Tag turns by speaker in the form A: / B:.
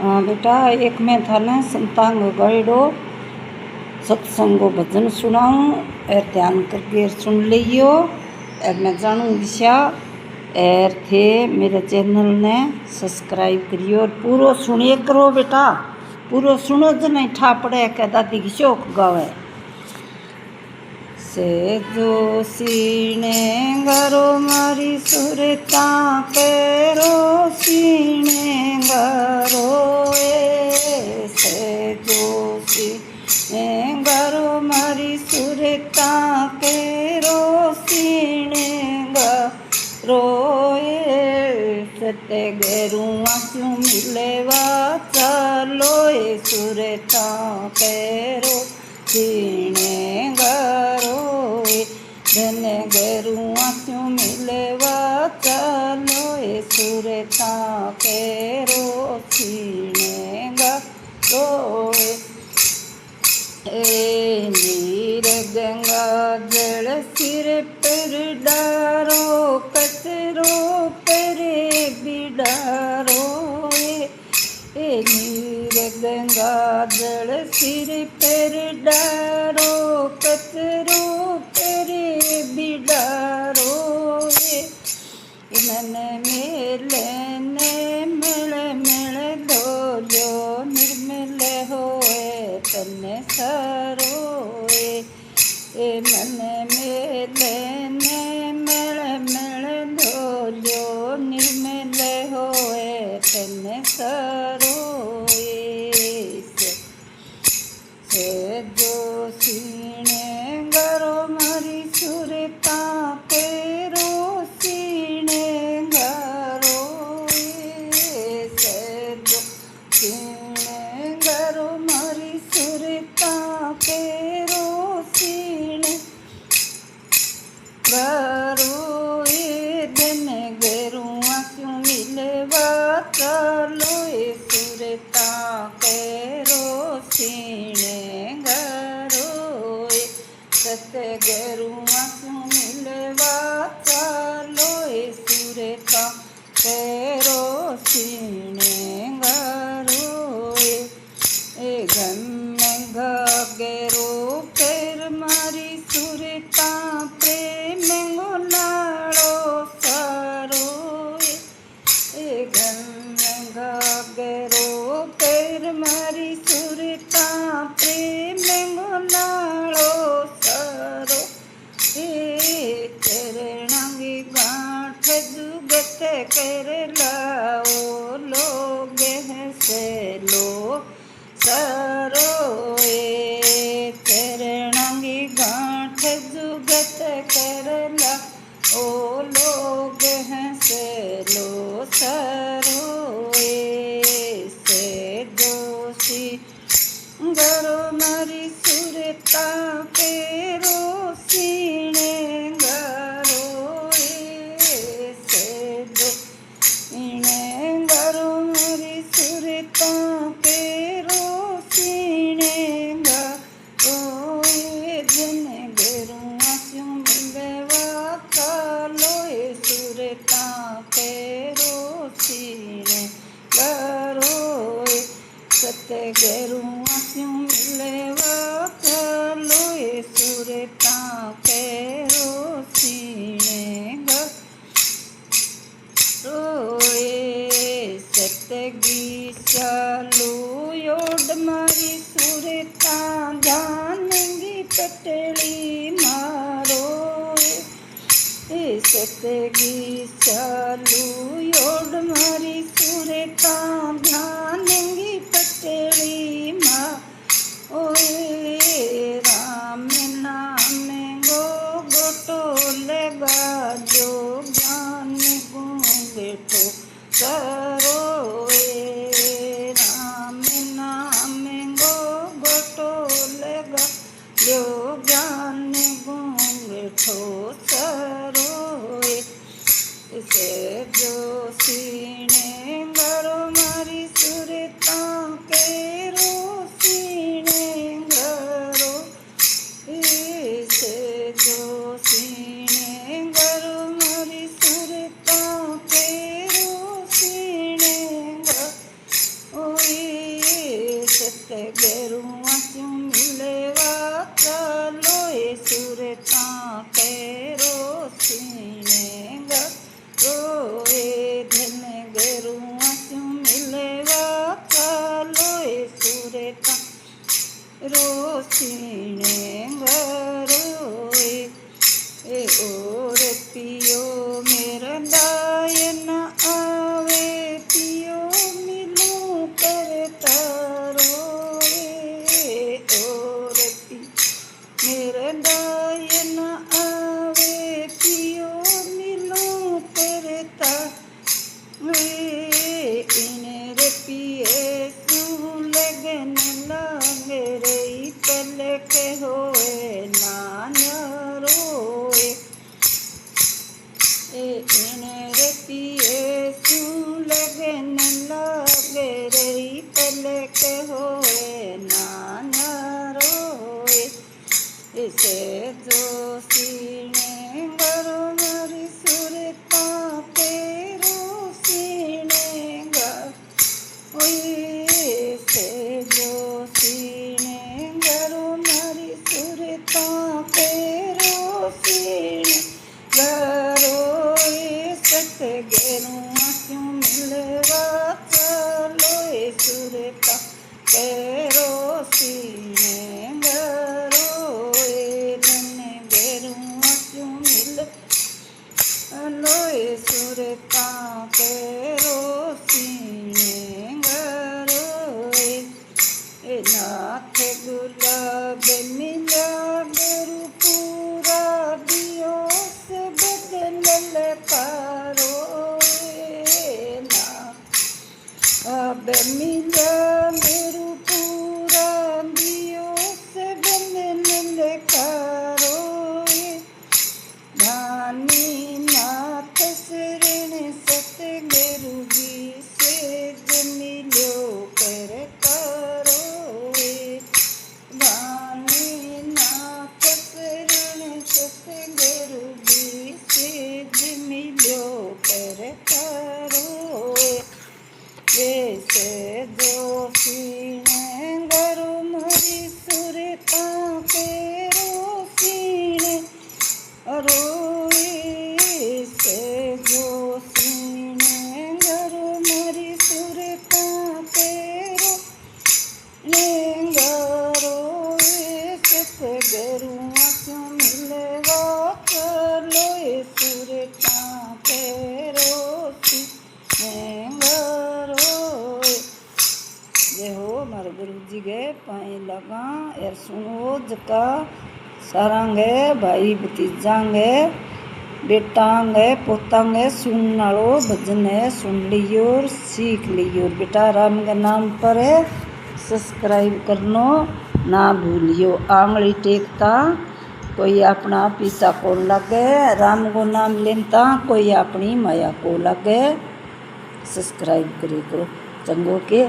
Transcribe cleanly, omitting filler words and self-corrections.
A: बेटा एक मैं थाने संतांग गड़ो सत्संगो भजन सुनाऊं और ध्यान करके सुन लियो। और मैं जानूँ विषया और थे मेरे चैनल ने सब्सक्राइब करियो और पूरा सुनिए करो बेटा, पूरा सुनो जो नहीं ठा पड़े के दादी की शोक गावे। से जो सीने गरो मारी सुरता पेरो सीने गरो से जो सीने गरो मारी सुरता पेरो सीने गरो सते गेरुआ क्यों मिलेवा चलो सुरता पेरो सीने गरो धने गेरुआ क्यों मिलेवा चलो सुरता केरो सीने गरो नीर गंगा जल सिर पर डारो कचरो पर बिडारो नीर गंगा जल सिर पर डारो कचरो पर बिडारो इनने मेले ने मिल मिल धोलो निर्मल होए तने सरोए मन मेले ने मिल मिल धोलो निर्मल होए तने सरोए से जो सीने गरो मारी सुरता पेरो सीने गरो से जो सीने गरो मारी सुरता पेरो सीने गरो दिन गेरुआ क्यों मिलवा चलो सुरता पेरो सीने गरो सत्य गेरुआ क्यों मिलवा चलो सुरता पेरो सीने गरो गम गेरो पेर मारी सुरता प्रेम गुनाड़ो सारो गेरो पेर मारी सुरता प्रेम गुनाड़ो सारो चरणांगी गांठ जुगत कर लाओ लोग से लो सरो चरणांगी गांठ जुगत कर ला ओ लोग से लो सरो से दोषी गरो मारी सुरता पेरो सीने गरो से दो सीने गरो मारी सुरता पेरो सीने गरो जन गेरुआ क्यों मिलवा चलो सुरता पेरो सीने गरो सत्य गेरुआ क्यों मिलवा चलो सुरता पेरो सीने गरो सत्य गीचालू योड मारी सुरता जानगी पटली मारो सत्य गीचालू योड मारी सुरता जानगी पटली माँ ओए राम नाम गो गोटो लगा जो ज्ञान बेठो करो राम नाम गो गोटो लगा जो ज्ञान बेठो सरो से जो सीने गरो मारी सुरता केरो सीने गरो से जो सीने गरो मारी सुरता केरो सीने गरो गेरू आस्यूं मिलवा चलो सुरता केरो सीने गरोए धन गेरू आस्यूं मिलवा चलो सुरता रोसीने गरोए और पियो मेरा दायन आवे पियो मिलूं करता रोए और पी मेरा दायन आवे पियो मिलूं करता वे इने रे पिए सूं लगन लागे रही पलक होए नान्या रोए इने रे पिए सूं लगन लागे रही पलक होए नान्या रोए इसे जो सीने गरो मरी सुरता तेरो सीने से जो सीने गरो मरी सुरता तेरो सीने गरो सत गेरू आस्यूं मिलवा चलो सुरता तेरो सीने गरो धन गेरू आस्यूं मिलवा सुरता तेरो सीने नाथ गुलाब मिला गुरु पूरा दियो से बदल पारो अब मिला गुरु पूरा दियो से बदल पारो धानी नाथ शरण सतगुरु जी से मिलो कर सतगुरु जी सिद्ध मिलो कर करोए वैसे जो सीने गरु मरी सुरता तेरो सीने रोए से जो सीने गरु मरी सुरता तेरो रोए सतगुरु आस्यूं मिलवा चलो सुरता तेरो सीने रोए जय हो मारे गुरु जी गए पाए लगा यार सुनो जका सारांगे भाई भतीजांगे बेटांगे पोतांगे सुनने वालो भजन है सुन लियो और सीख लियो बेटा राम के नाम पर सब्सक्राइब करनो ना भूलियो आंगली टेकता कोई अपना पिता को लगे राम को नाम लेता कोई अपनी माया को लगे सब्सक्राइब करे करो चंगो के।